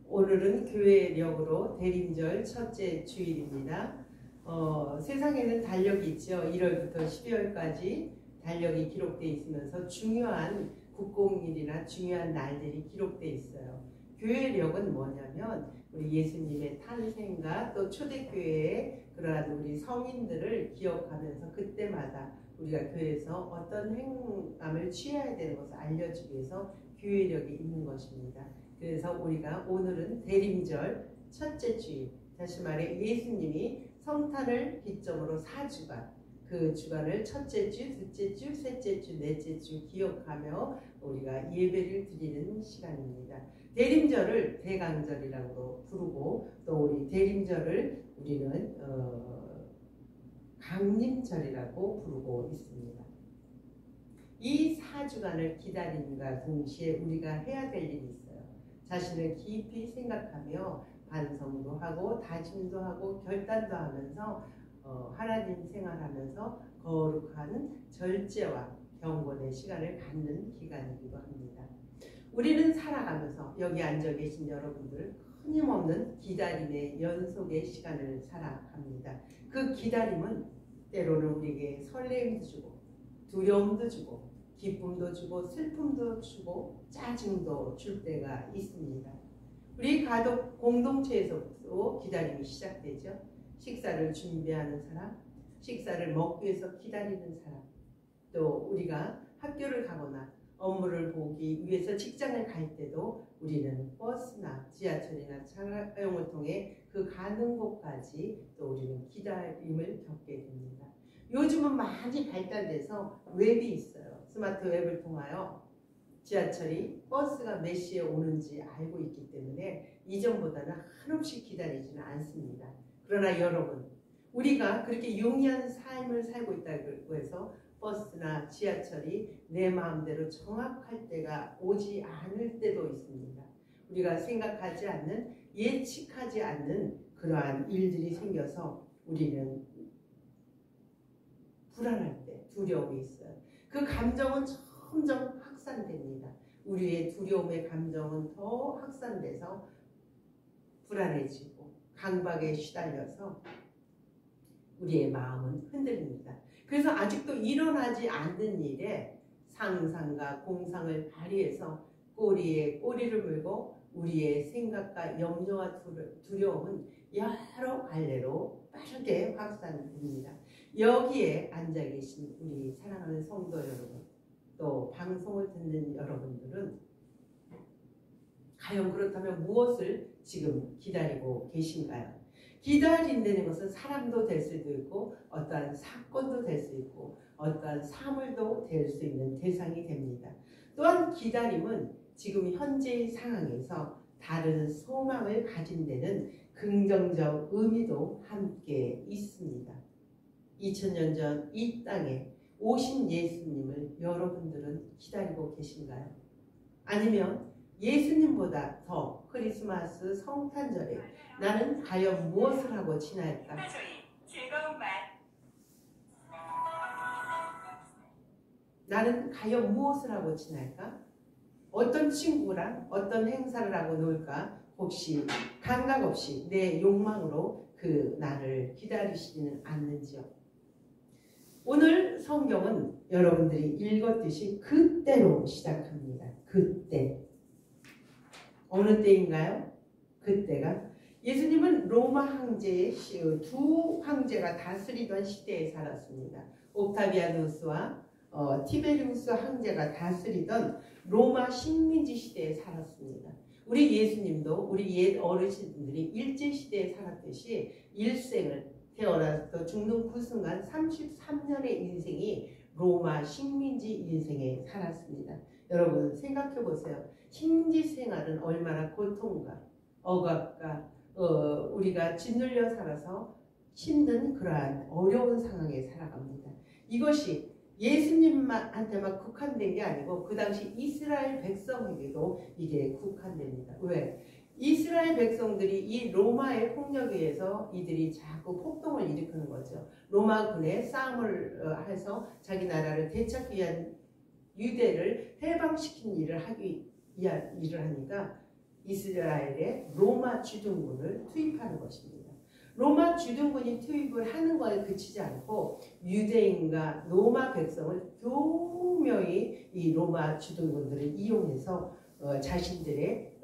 오늘은 교회력으로 대림절 첫째 주일입니다. 세상에는 달력이 있죠. 1월부터 12월까지 달력이 기록되어 있으면서 중요한 국공일이나 중요한 날들이 기록되어 있어요. 교회력은 뭐냐면 우리 예수님의 탄생과 또 초대교회의 그러한 우리 성인들을 기억하면서 그때마다 우리가 교회에서 어떤 행함을 취해야 되는 것을 알려주기 위해서 교회력이 있는 것입니다. 그래서 우리가 오늘은 대림절 첫째 주일, 다시 말해 예수님이 성탄을 기점으로 4주간, 그 주간을 첫째 주, 둘째 주, 셋째 주, 넷째 주 기억하며 우리가 예배를 드리는 시간입니다. 대림절을 대강절이라고 부르고 또 우리 대림절을 우리는 강림절이라고 부르고 있습니다. 이 4주간을 기다림과 동시에 우리가 해야 될 일이 있어요. 자신을 깊이 생각하며 반성도 하고 다짐도 하고 결단도 하면서 하나님 생활하면서 거룩한 절제와 경건의 시간을 갖는 기간이기도 합니다. 우리는 살아가면서 여기 앉아 계신 여러분들 끊임없는 기다림의 연속의 시간을 살아갑니다. 그 기다림은 때로는 우리에게 설렘도 주고 두려움도 주고 기쁨도 주고 슬픔도 주고 짜증도 줄 때가 있습니다. 우리 가족 공동체에서부터 기다림이 시작되죠. 식사를 준비하는 사람, 식사를 먹기 위해서 기다리는 사람, 또 우리가 학교를 가거나 업무를 보기 위해서 직장을 갈 때도 우리는 버스나 지하철이나 차량을 통해 그 가는 곳까지 또 우리는 기다림을 겪게 됩니다. 요즘은 많이 발달돼서 웹이 있어요. 스마트 웹을 통하여 지하철이 버스가 몇 시에 오는지 알고 있기 때문에 이전보다는 한없이 기다리지는 않습니다. 그러나 여러분, 우리가 그렇게 용이한 삶을 살고 있다고 해서 버스나 지하철이 내 마음대로 정확할 때가 오지 않을 때도 있습니다. 우리가 생각하지 않는, 예측하지 않는 그러한 일들이 생겨서 우리는 불안할 때 두려움이 있어요. 그 감정은 점점 확산됩니다. 우리의 두려움의 감정은 더 확산돼서 불안해지고 강박에 시달려서 우리의 마음은 흔들립니다. 그래서 아직도 일어나지 않는 일에 상상과 공상을 발휘해서 꼬리에 꼬리를 물고 우리의 생각과 염려와 두려움은 여러 갈래로 빠르게 확산됩니다. 여기에 앉아 계신 우리 사랑하는 성도 여러분, 또 방송을 듣는 여러분들은 과연 그렇다면 무엇을 지금 기다리고 계신가요? 기다린다는 것은 사람도 될 수도 있고 어떠한 사건도 될 수 있고 어떠한 사물도 될 수 있는 대상이 됩니다. 또한 기다림은 지금 현재의 상황에서 다른 소망을 가진 데는 긍정적 의미도 함께 있습니다. 2000년 전 이 땅에 오신 예수님을 여러분들은 기다리고 계신가요? 아니면 예수님보다 더 크리스마스 성탄절에 나는 과연 무엇을 하고 지낼까? 나는 과연 무엇을 하고 지낼까? 어떤 친구랑 어떤 행사를 하고 놀까? 혹시 감각 없이 내 욕망으로 그 날을 기다리시지는 않는지요? 오늘 성경은 여러분들이 읽었듯이 그때로 시작합니다. 그때. 어느 때인가요? 그때가 예수님은 로마 황제의 두 황제가 다스리던 시대에 살았습니다. 옥타비아누스와 티베리우스 황제가 다스리던 로마 식민지 시대에 살았습니다. 우리 예수님도 우리 옛 어르신들이 일제시대에 살았듯이 일생을 태어나서 죽는 그 순간 33년의 인생이 로마 식민지 인생에 살았습니다. 여러분 생각해 보세요. 식민지 생활은 얼마나 고통과 억압과 우리가 짓눌려 살아서 힘든 그러한 어려운 상황에 살아갑니다. 이것이 예수님한테만 국한된 게 아니고 그 당시 이스라엘 백성에게도 이게 국한됩니다. 왜? 이스라엘 백성들이 이 로마의 폭력에 의해서 이들이 자꾸 폭동을 일으키는 거죠. 로마군에 싸움을 해서 자기 나라를 되찾기 위한 유대를 해방시킨 일을 하니까 이스라엘의 로마 주둔군을 투입하는 것입니다. 로마 주둔군이 투입을 하는 거에 그치지 않고 유대인과 로마 백성을 교묘히 이 로마 주둔군들을 이용해서 자신들의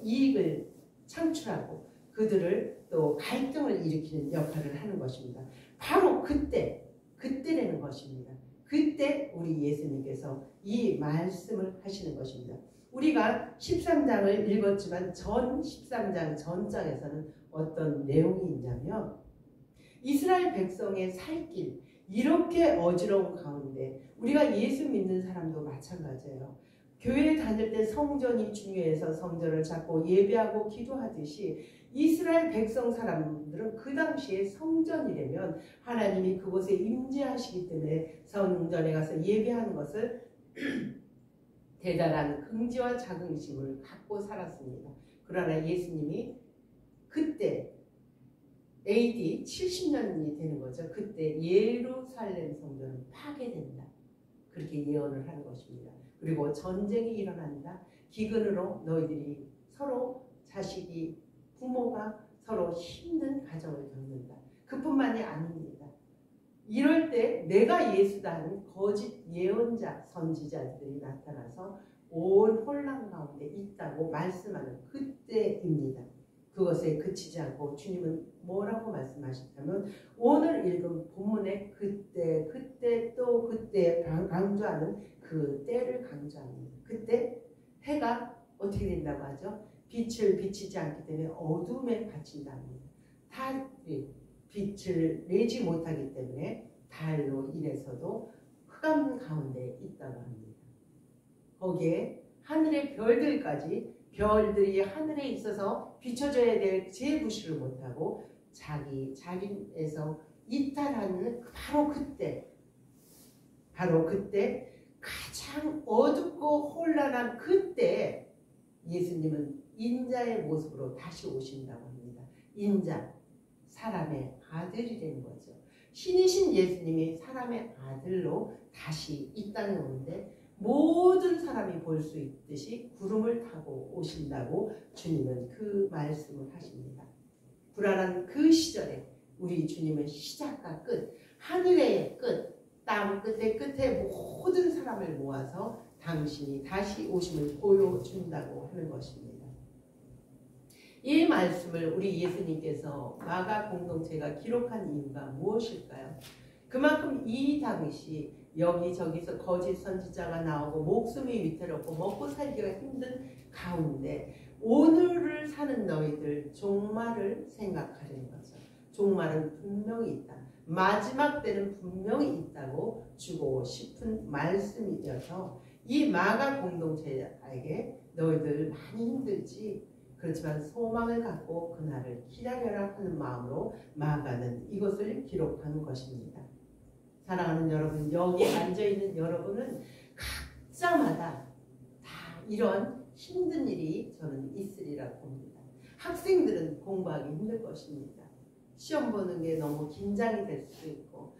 이익을 창출하고 그들을 또 갈등을 일으키는 역할을 하는 것입니다. 바로 그때라는 것입니다. 그때 우리 예수님께서 이 말씀을 하시는 것입니다. 우리가 13장을 읽었지만 전 13장 전장에서는 어떤 내용이 있냐면 이스라엘 백성의 살 길 이렇게 어지러운 가운데 우리가 예수 믿는 사람도 마찬가지예요. 교회 다닐 때 성전이 중요해서 성전을 찾고 예배하고 기도하듯이 이스라엘 백성 사람들은 그 당시에 성전이라면 하나님이 그곳에 임재하시기 때문에 성전에 가서 예배하는 것을 대단한 긍지와 자긍심을 갖고 살았습니다. 그러나 예수님이 그때 AD 70년이 되는 거죠. 그때 예루살렘 성전은 파괴된다. 그렇게 예언을 하는 것입니다. 그리고 전쟁이 일어난다. 기근으로 너희들이 서로 자식이 부모가 서로 힘든 가정을 겪는다. 그뿐만이 아닙니다. 이럴 때 내가 예수다 하는 거짓 예언자 선지자들이 나타나서 온 혼란 가운데 있다고 말씀하는 그때입니다. 그것에 그치지 않고 주님은 뭐라고 말씀하셨다면 오늘 읽은 본문의 그때 또 그때 강조하는 그 때를 강조합니다. 그때 해가 어떻게 된다고 하죠? 빛을 비치지 않기 때문에 어둠에 갇힌답니다. 달이 빛을 내지 못하기 때문에 달로 인해서도 흑암 가운데 있다고 합니다. 거기에 하늘의 별들이 하늘에 있어서 비춰줘야 될 제부시를 못하고 자기에서 이탈하는 바로 그때 가장 어둡고 혼란한 그때 예수님은 인자의 모습으로 다시 오신다고 합니다. 인자, 사람의 아들이 된 거죠. 신이신 예수님이 사람의 아들로 다시 이 땅에 오는데 모든 사람이 볼 수 있듯이 구름을 타고 오신다고 주님은 그 말씀을 하십니다. 불안한 그 시절에 우리 주님은 시작과 끝, 하늘의 끝, 땅 끝에 모든 사람을 모아서 당신이 다시 오심을 보여준다고 하는 것입니다. 이 말씀을 우리 예수님께서 마가 공동체가 기록한 이유가 무엇일까요? 그만큼 이 당시 여기저기서 거짓 선지자가 나오고 목숨이 위태롭고 먹고 살기가 힘든 가운데 오늘을 사는 너희들 종말을 생각하려는 거죠. 종말은 분명히 있다. 마지막 때는 분명히 있다고 주고 싶은 말씀이어서 이 마가 공동체에게 너희들 많이 힘들지 그렇지만 소망을 갖고 그날을 기다려라 하는 마음으로 마가는 이것을 기록하는 것입니다. 사랑하는 여러분, 여기 앉아있는 여러분은 각자마다 다 이런 힘든 일이 저는 있으리라고 봅니다. 학생들은 공부하기 힘들 것입니다. 시험 보는 게 너무 긴장이 될 수도 있고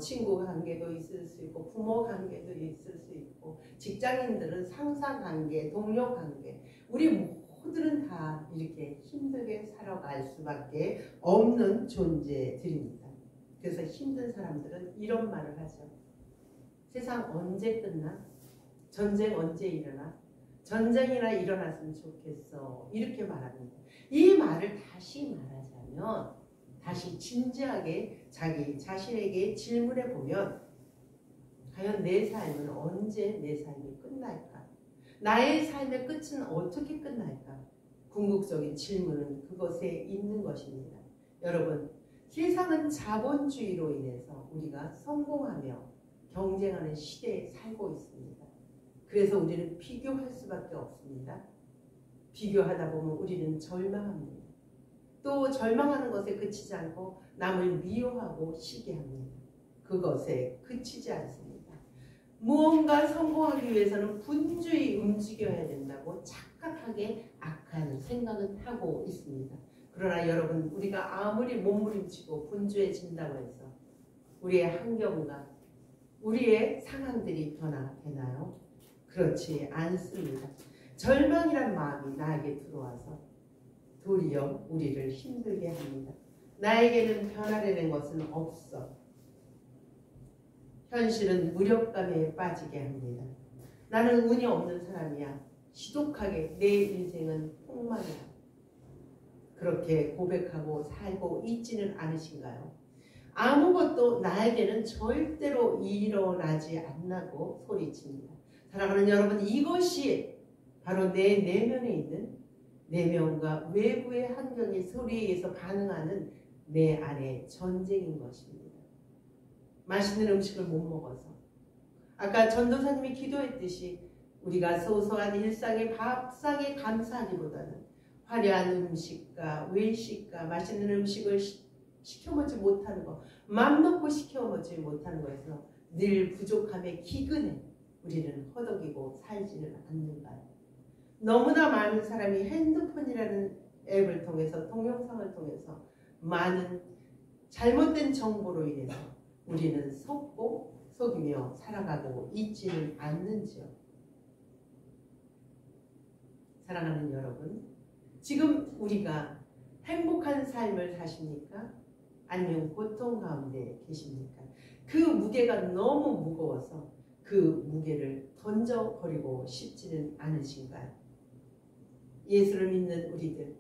친구 관계도 있을 수 있고 부모 관계도 있을 수 있고 직장인들은 상사 관계, 동료 관계 우리 모두는 다 이렇게 힘들게 살아갈 수밖에 없는 존재들입니다. 그래서 힘든 사람들은 이런 말을 하죠. 세상 언제 끝나? 전쟁 언제 일어나? 전쟁이나 일어났으면 좋겠어. 이렇게 말합니다. 이 말을 다시 말하자면 다시 진지하게 자기 자신에게 질문해 보면 과연 내 삶은 언제 내 삶이 끝날까? 나의 삶의 끝은 어떻게 끝날까? 궁극적인 질문은 그것에 있는 것입니다. 여러분, 세상은 자본주의로 인해서 우리가 성공하며 경쟁하는 시대에 살고 있습니다. 그래서 우리는 비교할 수밖에 없습니다. 비교하다 보면 우리는 절망합니다. 또 절망하는 것에 그치지 않고 남을 미워하고 시기합니다. 그것에 그치지 않습니다. 무언가 성공하기 위해서는 분주히 움직여야 된다고 착각하게 악한 생각은 하고 있습니다. 그러나 여러분, 우리가 아무리 몸부림치고 분주해진다고 해서 우리의 환경과 우리의 상황들이 변화되나요? 그렇지 않습니다. 절망이란 마음이 나에게 들어와서 도리어 우리를 힘들게 합니다. 나에게는 변화되는 것은 없어. 현실은 무력감에 빠지게 합니다. 나는 운이 없는 사람이야. 지독하게 내 인생은 폭망이야. 그렇게 고백하고 살고 있지는 않으신가요? 아무것도 나에게는 절대로 일어나지 않나고 소리칩니다. 사랑하는 여러분, 이것이 바로 내 내면에 있는 내면과 외부의 환경의 소리에 의해서 반응하는 내 안의 전쟁인 것입니다. 맛있는 음식을 못 먹어서, 아까 전도사님이 기도했듯이 우리가 소소한 일상의 밥상에 감사하기보다는 화려한 음식과 외식과 맛있는 음식을 시켜먹지 못하는 것, 맘 놓고 시켜먹지 못하는 것에서 늘 부족함에 기근해 우리는 허덕이고 살지는 않는가요? 너무나 많은 사람이 핸드폰이라는 앱을 통해서, 동영상을 통해서 많은 잘못된 정보로 인해서 우리는 속이며 살아가고 있지는 않는지요? 사랑하는 여러분, 지금 우리가 행복한 삶을 사십니까? 아니면 고통 가운데 계십니까? 그 무게가 너무 무거워서 그 무게를 던져버리고 싶지는 않으신가요? 예수를 믿는 우리들,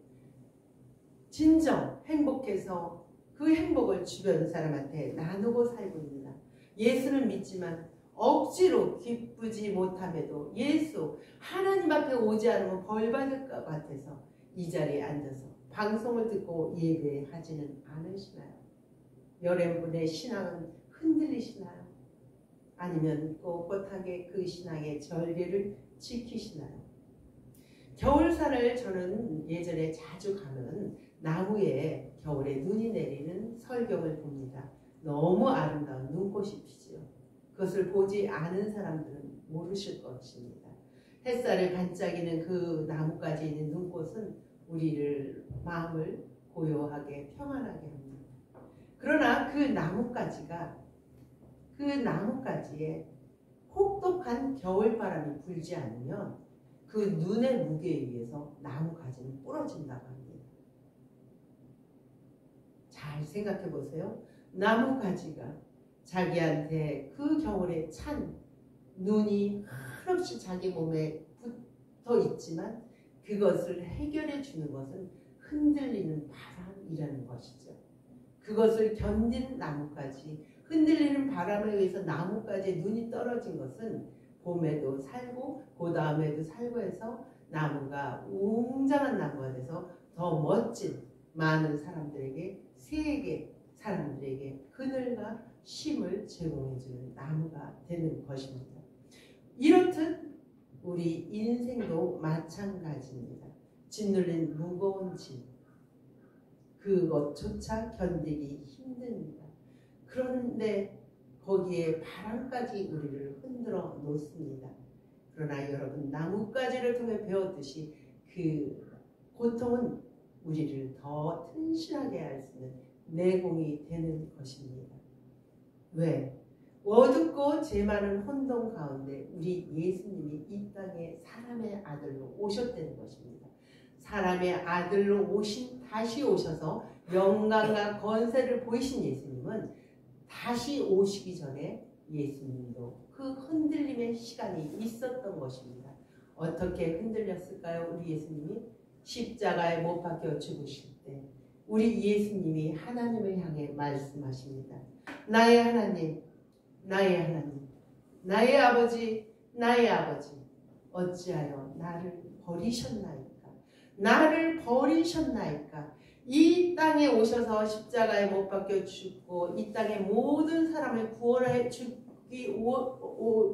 진정 행복해서 그 행복을 주변 사람한테 나누고 살고 있느냐? 예수를 믿지만 억지로 기쁘지 못함에도 예수, 하나님 앞에 오지 않으면 벌 받을 것 같아서 이 자리에 앉아서 방송을 듣고 예배하지는 않으시나요? 여러분의 신앙은 흔들리시나요? 아니면 꼿꼿하게 그 신앙의 절개를 지키시나요? 겨울산을 저는 예전에 자주 가면 나무에 겨울에 눈이 내리는 설경을 봅니다. 너무 아름다운 눈꽃이 피지요. 그것을 보지 않은 사람들은 모르실 것입니다. 햇살을 반짝이는 그 나무까지 있는 눈꽃은 우리를 마음을 고요하게 평안하게 합니다. 그러나 그 나무가지에 혹독한 겨울바람이 불지 않으면 그 눈의 무게에 의해서 나무가지는 부러진다고 합니다. 잘 생각해 보세요. 나무가지가 자기한테 그 겨울에 찬 눈이 한없이 자기 몸에 붙어 있지만 그것을 해결해 주는 것은 흔들리는 바람이라는 것이죠. 그것을 견딘 나무까지, 흔들리는 바람에 의해서 나무까지 눈이 떨어진 것은 봄에도 살고 그 다음에도 살고 해서 나무가 웅장한 나무가 돼서 더 멋진 많은 사람들에게, 세계 사람들에게 그늘과 쉼을 제공해주는 나무가 되는 것입니다. 이렇듯 우리 인생도 마찬가지입니다. 짓눌린 무거운 짐, 그것조차 견디기 힘듭니다. 그런데 거기에 바람까지 우리를 흔들어 놓습니다. 그러나 여러분, 나뭇가지를 통해 배웠듯이 그 고통은 우리를 더 튼실하게 할 수 있는 내공이 되는 것입니다. 왜? 어둡고 죄 많은 혼돈 가운데 우리 예수님이 이 땅에 사람의 아들로 오셨다는 것입니다. 사람의 아들로 다시 오셔서 영광과 권세를 보이신 예수님은 다시 오시기 전에 예수님도 그 흔들림의 시간이 있었던 것입니다. 어떻게 흔들렸을까요? 우리 예수님이 십자가에 못 박혀 죽으실 때 우리 예수님이 하나님을 향해 말씀하십니다. 나의 하나님, 나의 하나님, 나의 아버지, 나의 아버지, 어찌하여 나를 버리셨나이까? 나를 버리셨나이까? 이 땅에 오셔서 십자가에 못 박혀 죽고 이 땅의 모든 사람을 구원해 주기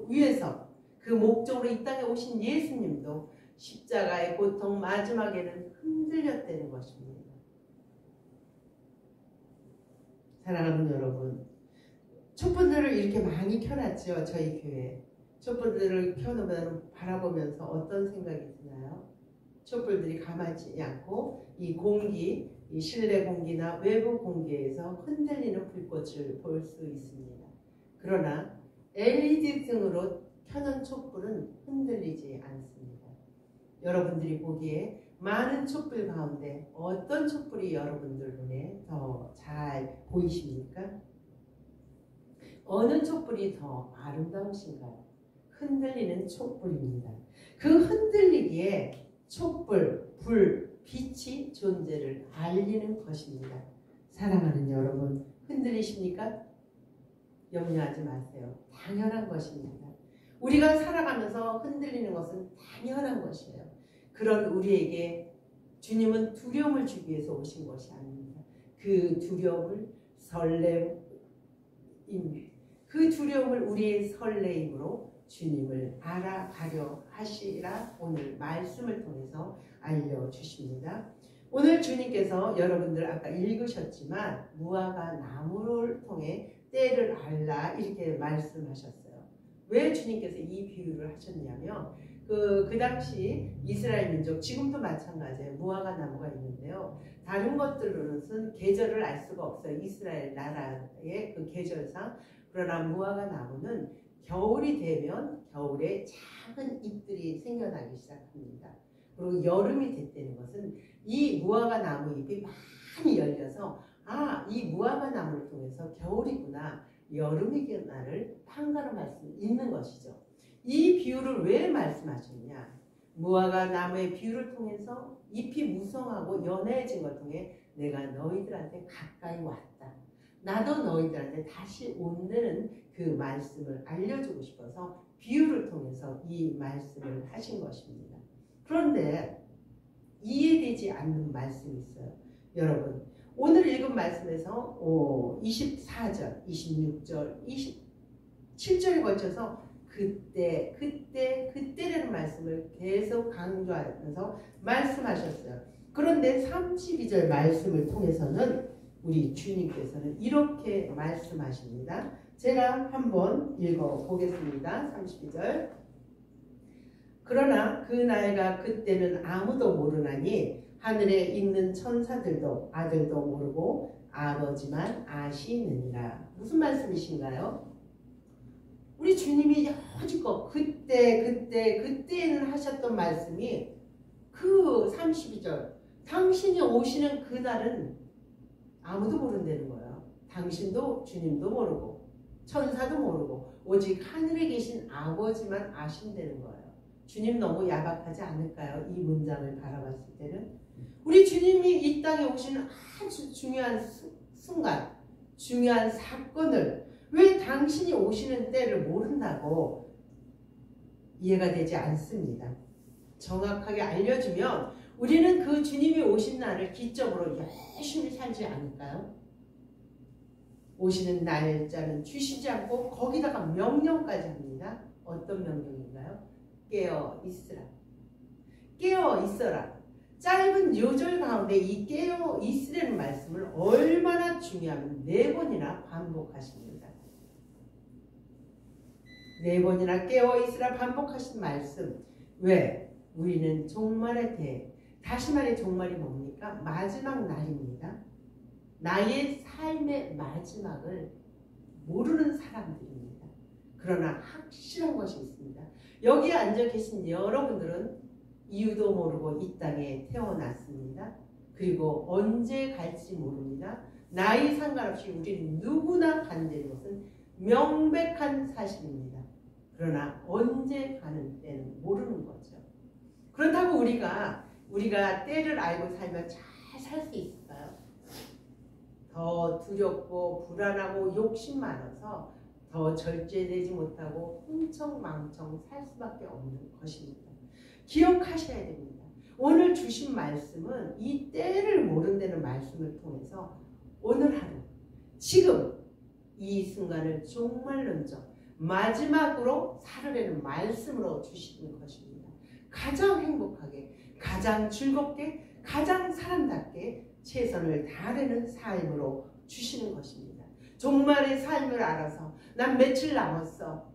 위해서 그 목적으로 이 땅에 오신 예수님도 십자가의 고통 마지막에는 흔들렸다는 것입니다. 사랑하는 여러분, 촛불들을 이렇게 많이 켜놨죠. 저희 교회 촛불들을 켜놓으면 바라보면서 어떤 생각이 드나요? 촛불들이 가만히 않고 이 공기, 이 실내 공기나 외부 공기에서 흔들리는 불꽃을 볼 수 있습니다. 그러나 LED 등으로 켜놓은 촛불은 흔들리지 않습니다. 여러분들이 보기에 많은 촛불 가운데 어떤 촛불이 여러분들 눈에 더 잘 보이십니까? 어느 촛불이 더 아름다우신가요? 흔들리는 촛불입니다. 그 흔들리기에 촛불, 불, 빛이 존재를 알리는 것입니다. 사랑하는 여러분, 흔들리십니까? 염려하지 마세요. 당연한 것입니다. 우리가 살아가면서 흔들리는 것은 당연한 것이에요. 그런 우리에게 주님은 두려움을 주기 위해서 오신 것이 아닙니다. 그 두려움을 그 두려움을 우리의 설레임으로 주님을 알아가려 하시라 오늘 말씀을 통해서 알려주십니다. 오늘 주님께서 여러분들 아까 읽으셨지만 무화과 나무를 통해 때를 알라 이렇게 말씀하셨어요. 왜 주님께서 이 비유를 하셨냐면 그 당시 이스라엘 민족, 지금도 마찬가지예요. 무화과 나무가 있는데요. 다른 것들로는 계절을 알 수가 없어요. 이스라엘 나라의 그 계절상. 그러나 무화과 나무는 겨울이 되면 겨울에 작은 잎들이 생겨나기 시작합니다. 그리고 여름이 됐다는 것은 이 무화과 나무 잎이 많이 열려서 이 무화과 나무를 통해서 겨울이구나, 여름이구나를 판가름할 수 있는 것이죠. 이 비유를 왜 말씀하셨냐? 무화과 나무의 비유를 통해서 잎이 무성하고 연해진 것 통해 내가 너희들한테 가까이 왔다. 나도 너희들한테 다시 온다는 그 말씀을 알려주고 싶어서 비유를 통해서 이 말씀을 하신 것입니다. 그런데 이해되지 않는 말씀이 있어요. 여러분, 오늘 읽은 말씀에서 24절, 26절, 27절에 걸쳐서 그때라는 말씀을 계속 강조하면서 말씀하셨어요. 그런데 32절 말씀을 통해서는 우리 주님께서는 이렇게 말씀하십니다. 제가 한번 읽어보겠습니다. 32절. 그러나 그 날과 그때는 아무도 모르나니 하늘에 있는 천사들도 아들도 모르고 아버지만 아시느니라. 무슨 말씀이신가요? 우리 주님이 여지껏 그때는 하셨던 말씀이 그 32절 당신이 오시는 그날은 아무도 모른다는 거예요. 당신도 주님도 모르고 천사도 모르고 오직 하늘에 계신 아버지만 아신다는 거예요. 주님 너무 야박하지 않을까요? 이 문장을 바라봤을 때는 우리 주님이 이 땅에 오시는 아주 중요한 순간, 중요한 사건을 왜 당신이 오시는 때를 모른다고 이해가 되지 않습니다. 정확하게 알려주면 우리는 그 주님이 오신 날을 기점으로 열심히 살지 않을까요? 오시는 날짜는 주시지 않고 거기다가 명령까지 합니다. 어떤 명령인가요? 깨어 있으라. 깨어 있어라. 짧은 요절 가운데 이 깨어 있으라는 말씀을 얼마나 중요하면 4번이나 반복하십니다. 4번이나 깨어 있으라 반복하신 말씀. 왜? 우리는 종말에 대해, 다시 말해 종말이 뭡니까? 마지막 날입니다. 나의 삶의 마지막을 모르는 사람들입니다. 그러나 확실한 것이 있습니다. 여기에 앉아 계신 여러분들은 이유도 모르고 이 땅에 태어났습니다. 그리고 언제 갈지 모릅니다. 나이 상관없이 우리는 누구나 간다는 것은 명백한 사실입니다. 그러나 언제 가는 때는 모르는 거죠. 그렇다고 우리가 때를 알고 살면 잘 살 수 있을까요? 더 두렵고 불안하고 욕심 많아서 더 절제되지 못하고 흥청망청 살 수밖에 없는 것입니다. 기억하셔야 됩니다. 오늘 주신 말씀은 이 때를 모른다는 말씀을 통해서 오늘 하루, 지금 이 순간을 종말론적 마지막으로 살으려는 말씀으로 주시는 것입니다. 가장 행복하게, 가장 즐겁게, 가장 사람답게 최선을 다하려는 삶으로 주시는 것입니다. 종말의 삶을 알아서 난 며칠 남았어.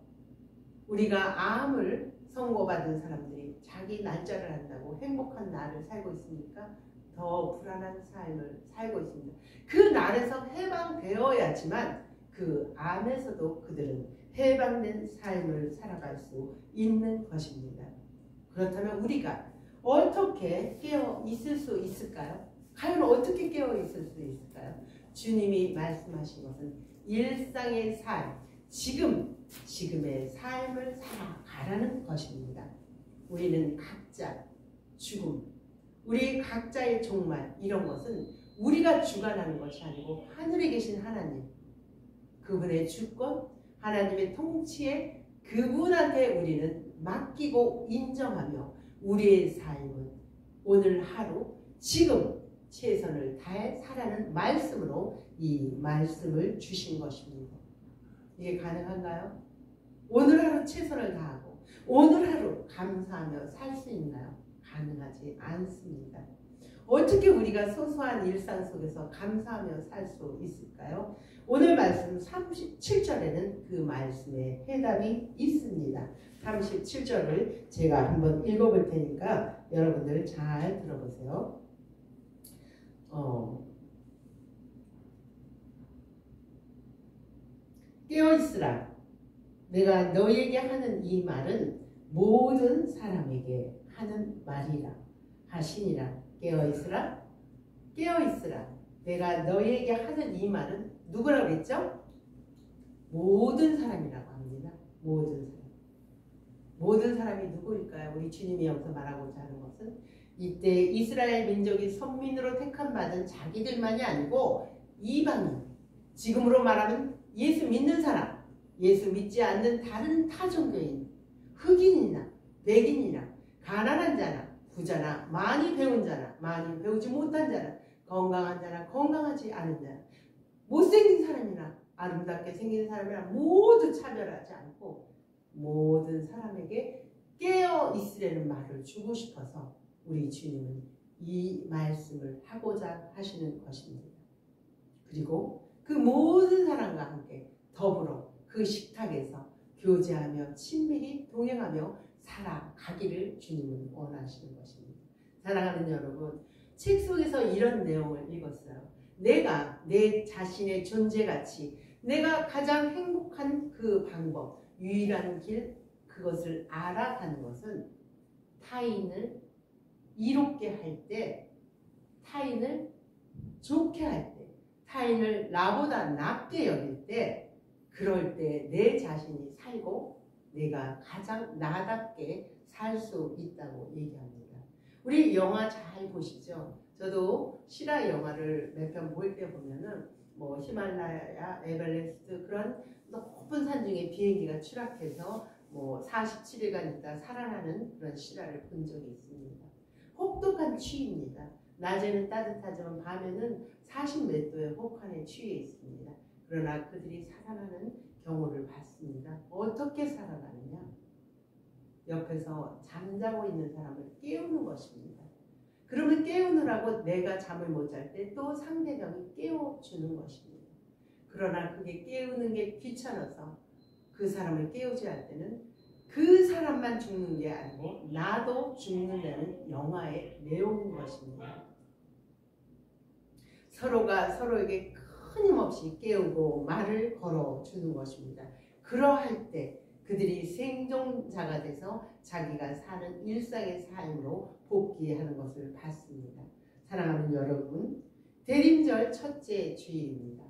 우리가 암을 선고받은 사람들이 자기 날짜를 한다고 행복한 날을 살고 있습니까? 더 불안한 삶을 살고 있습니다. 그 날에서 해방되어야지만 그 암에서도 그들은 해방된 삶을 살아갈 수 있는 것입니다. 그렇다면 우리가 어떻게 깨어 있을 수 있을까요? 과연 어떻게 깨어 있을 수 있을까요? 주님이 말씀하신 것은 일상의 삶, 지금의 삶을 살아가라는 것입니다. 우리는 각자 죽음, 우리 각자의 종말, 이런 것은 우리가 주관하는 것이 아니고 하늘에 계신 하나님, 그분의 주권, 하나님의 통치에 그분한테 우리는 맡기고 인정하며 우리의 삶은 오늘 하루 지금 최선을 다해 살아는 말씀으로 이 말씀을 주신 것입니다. 이게 가능한가요? 오늘 하루 최선을 다하고 오늘 하루 감사하며 살 수 있나요? 가능하지 않습니다. 어떻게 우리가 소소한 일상 속에서 감사하며 살 수 있을까요? 오늘 말씀 37절에는 그 말씀의 해답이 있습니다. 37절을 제가 한번 읽어볼 테니까 여러분들 잘 들어보세요. 깨어있으라. 내가 너에게 하는 이 말은 모든 사람에게 하는 말이라 하시니라. 깨어있으라. 깨어있으라. 내가 너에게 하는 이 말은 누구라고 했죠? 모든 사람이라고 합니다. 모든 사람. 모든 사람이 누구일까요? 우리 주님이 여기서 말하고자 하는 것은 이때 이스라엘 민족이 선민으로 택함받은 자기들만이 아니고 이방인, 지금으로 말하면 예수 믿는 사람, 예수 믿지 않는 다른 타종교인, 흑인이나 백인이나 가난한 자나 부자나 많이 배운 자나 많이 배우지 못한 자나 건강한 자나 건강하지 않은 자나 못생긴 사람이나 아름답게 생긴 사람이나 모두 차별하지 않고 모든 사람에게 깨어 있으려는 말을 주고 싶어서 우리 주님은 이 말씀을 하고자 하시는 것입니다. 그리고 그 모든 사람과 함께 더불어 그 식탁에서 교제하며 친밀히 동행하며 살아가기를 주님은 원하시는 것입니다. 사랑하는 여러분, 책 속에서 이런 내용을 읽었어요. 내가 내 자신의 존재가치, 내가 가장 행복한 그 방법, 유일한 길, 그것을 알아가는 것은 타인을 이롭게 할 때, 타인을 좋게 할 때, 타인을 나보다 낫게 여길 때, 그럴 때 내 자신이 살고 내가 가장 나답게 살 수 있다고 얘기합니다. 우리 영화 잘 보시죠? 저도 실화 영화를 몇 편 볼 때 보면은 뭐 히말라야, 에베레스트 그런 높은 산 중에 비행기가 추락해서 뭐 47일간 있다 살아나는 그런 실화를 본 적이 있습니다. 혹독한 추위입니다. 낮에는 따뜻하지만 밤에는 40몇 도의 혹한에 취해 있습니다. 그러나 그들이 살아나는 경우를 봤습니다. 어떻게 살아나느냐? 옆에서 잠자고 있는 사람을 깨우는 것입니다. 그러면 깨우느라고 내가 잠을 못 잘 때 또 상대방이 깨워주는 것입니다. 그러나 그게 깨우는 게 귀찮아서 그 사람을 깨우지 할 때는 그 사람만 죽는 게 아니고 나도 죽는다는 영화의 내용인 것입니다. 서로가 서로에게 끊임없이 깨우고 말을 걸어주는 것입니다. 그러할 때 그들이 생존자가 돼서 자기가 사는 일상의 삶으로 복귀하는 것을 봤습니다. 사랑하는 여러분, 대림절 첫째 주일입니다.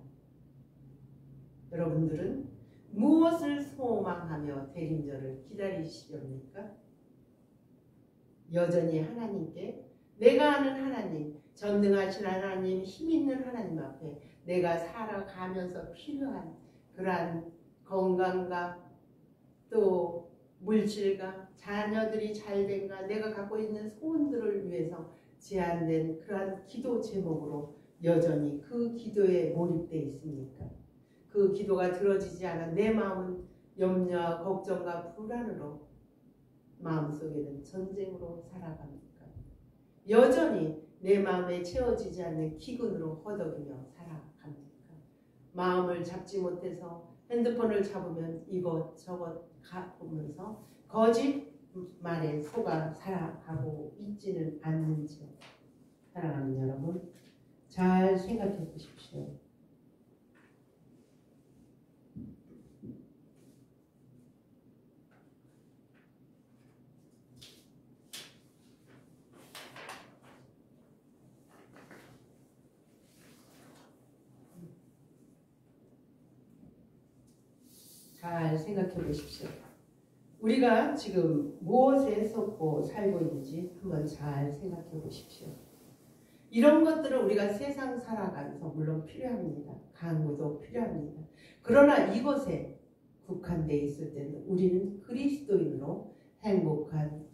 여러분들은 무엇을 소망하며 대림절을 기다리시렵니까? 여전히 하나님께 내가 아는 하나님, 전능하신 하나님, 힘있는 하나님 앞에 내가 살아가면서 필요한 그러한 건강과 또 물질과 자녀들이 잘된가 내가 갖고 있는 소원들을 위해서 제안된 그러한 기도 제목으로 여전히 그 기도에 몰입되어 있습니까? 그 기도가 들어지지 않아 내 마음은 염려와 걱정과 불안으로 마음속에는 전쟁으로 살아갑니까? 여전히 내 마음에 채워지지 않는 기근으로 허덕이며 살아갑니까? 마음을 잡지 못해서 핸드폰을 잡으면 이것저것 보면서 거짓말에 속아 살아가고 있지는 않는지요. 사랑하는 여러분, 잘 생각해 보십시오. 잘 생각해 보십시오. 우리가 지금 무엇에 속고 살고 있는지 한번 잘 생각해 보십시오. 이런 것들은 우리가 세상 살아가면서 물론 필요합니다. 강구도 필요합니다. 그러나 이것에 국한되어 있을 때는 우리는 그리스도인으로 행복한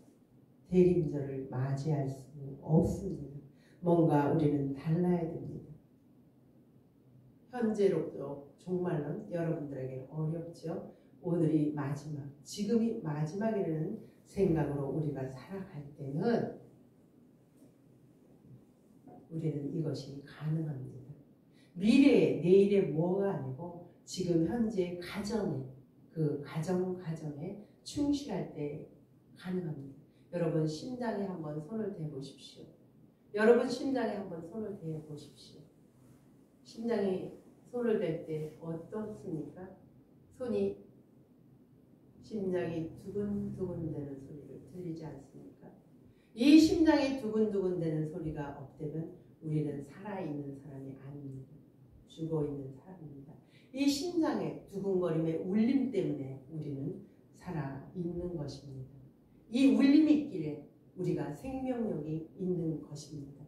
대림절을 맞이할 수 없습니다. 뭔가 우리는 달라야 됩니다. 현재로도 정말로 여러분들에게 어렵죠. 오늘이 마지막, 지금이 마지막이라는 생각으로 우리가 살아갈 때는 우리는 이것이 가능합니다. 미래에, 내일에 뭐가 아니고 지금 현재 가정에, 그 가정에 충실할 때 가능합니다. 여러분 심장에 한번 손을 대보십시오. 여러분 심장에 한번 손을 대보십시오. 심장에 손을 댈 때 어떻습니까? 심장이 두근두근 되는 소리를 들리지 않습니까? 이 심장이 두근두근 되는 소리가 없다면 우리는 살아있는 사람이 아닙니다. 죽어있는 사람입니다. 이 심장의 두근거림의 울림 때문에 우리는 살아있는 것입니다. 이 울림이 있기에 우리가 생명력이 있는 것입니다.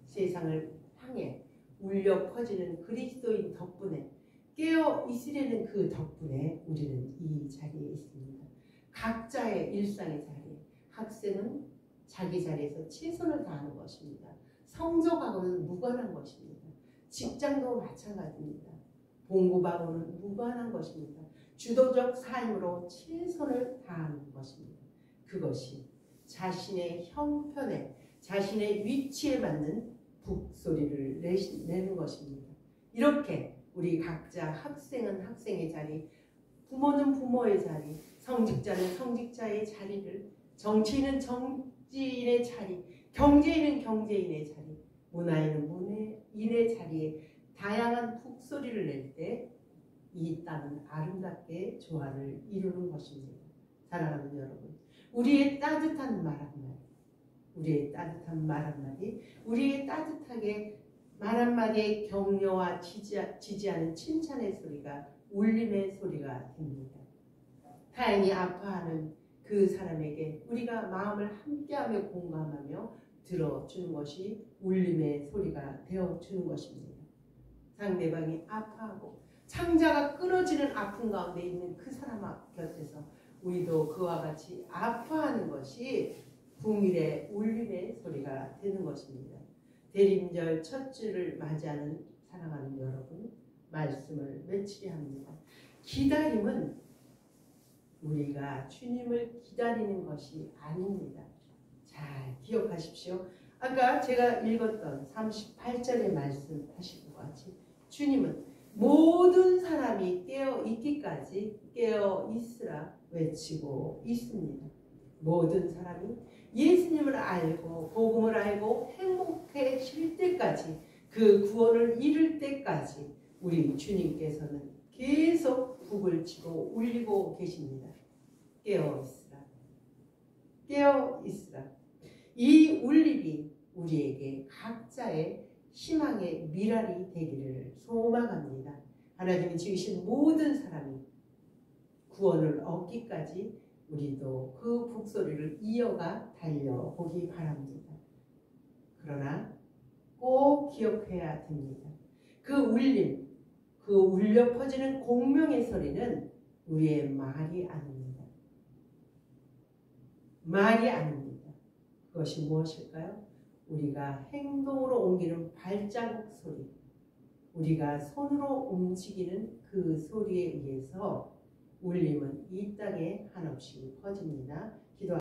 세상을 향해 울려 퍼지는 그리스도인 덕분에 깨어 있으려는 그 덕분에 우리는 이 자리에 있습니다. 각자의 일상의 자리에 학생은 자기 자리에서 최선을 다하는 것입니다. 성적하고는 무관한 것입니다. 직장도 마찬가지입니다. 봉급하고는 무관한 것입니다. 주도적 삶으로 최선을 다하는 것입니다. 그것이 자신의 형편에 자신의 위치에 맞는 북소리를 내는 것입니다. 이렇게 우리 각자 학생은 학생의 자리, 부모는 부모의 자리, 성직자는 성직자의 자리를, 정치인은 정치인의 자리, 경제인은 경제인의 자리, 문화인은 문화인의 자리에 다양한 북소리를 낼 때 이 땅은 아름답게 조화를 이루는 것입니다. 사랑하는 여러분, 우리의 따뜻한 말 한마디, 우리의 따뜻한 말 한마디, 우리의 따뜻하게 말 한마디의 격려와 지지하는 칭찬의 소리가 울림의 소리가 됩니다. 타인이 아파하는 그 사람에게 우리가 마음을 함께하며 공감하며 들어주는 것이 울림의 소리가 되어주는 것입니다. 상대방이 아파하고 창자가 끊어지는 아픔 가운데 있는 그 사람 곁에서 우리도 그와 같이 아파하는 것이 국민의 울림의 소리가 되는 것입니다. 대림절 첫 주를 맞이하는 사랑하는 여러분, 말씀을 외치게 합니다. 기다림은 우리가 주님을 기다리는 것이 아닙니다. 잘 기억하십시오. 아까 제가 읽었던 38절의 말씀 하신 것 같이 주님은 모든 사람이 깨어 있기까지 깨어 있으라 외치고 있습니다. 모든 사람이 예수님을 알고 복음을 알고 행복해질 때까지 그 구원을 이룰 때까지 우리 주님께서는 계속 북을 치고 울리고 계십니다. 깨어 있으라. 깨어 있으라. 이 울림이 우리에게 각자의 희망의 미랄이 되기를 소망합니다. 하나님이 지으신 모든 사람이 구원을 얻기까지 우리도 그 북소리를 이어가 달려보기 바랍니다. 그러나 꼭 기억해야 됩니다. 그 울림, 그 울려 퍼지는 공명의 소리는 우리의 말이 아닙니다. 말이 아닙니다. 그것이 무엇일까요? 우리가 행동으로 옮기는 발자국 소리, 우리가 손으로 움직이는 그 소리에 의해서 울림은 이 땅에 한없이 퍼집니다.